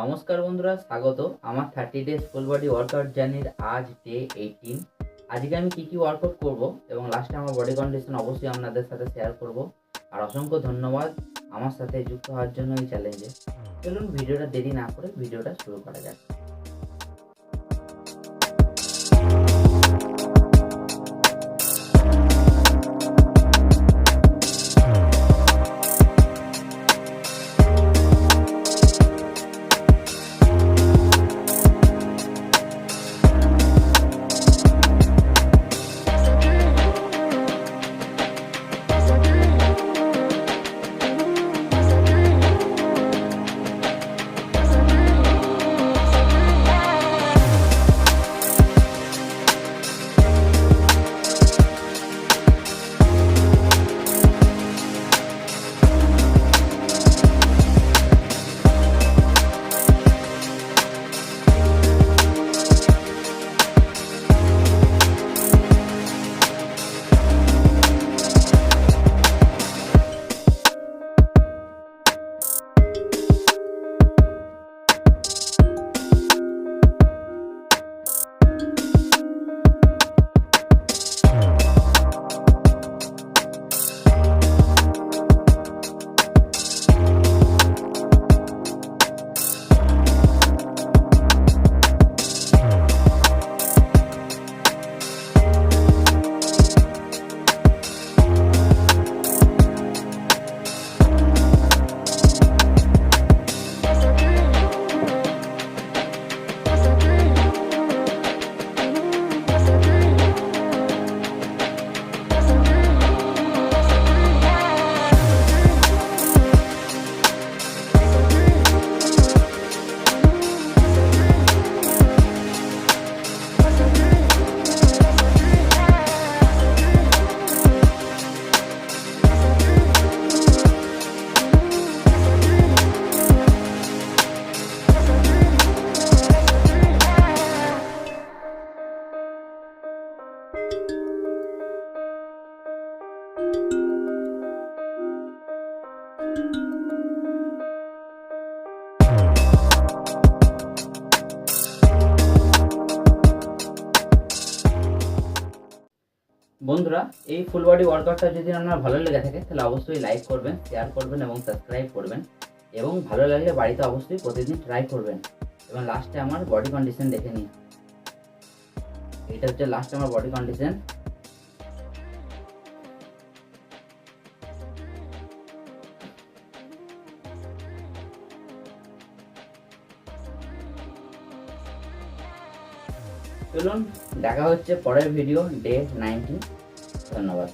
নমস্কার বন্ধুরা, স্বাগত আমার 30 ডেজ ফুল বডি ওয়ার্কআউট জার্নির আজ ডে 18। আজকে আমি কি ওয়ার্কআউট করব এবং লাস্টে আমার বডি কন্ডিশন অবশ্যই আপনাদের সাথে শেয়ার করব। আর অসংখ্য ধন্যবাদ আমার সাথে যুক্ত হওয়ার জন্য এই চ্যালেঞ্জে। চলুন ভিডিওটা দেরি না করে ভিডিওটা শুরু করা যাক। বন্ধুরা, এই ফুল বডি ওয়ার্কআউটটা যদি আপনার ভালো লেগে থাকে তাহলে অবশ্যই লাইক করবেন, শেয়ার করবেন এবং সাবস্ক্রাইব করবেন। এবং ভালো লাগলে বাড়িতে অবশ্যই প্রতিদিন ট্রাই করবেন। এবং লাস্টে আমার বডি কন্ডিশন দেখে নিন। এটা হচ্ছে লাস্টে আমার বডি কন্ডিশন। চলুন দেখা হচ্ছে পরের ভিডিও ডে 19। ধন্যবাদ।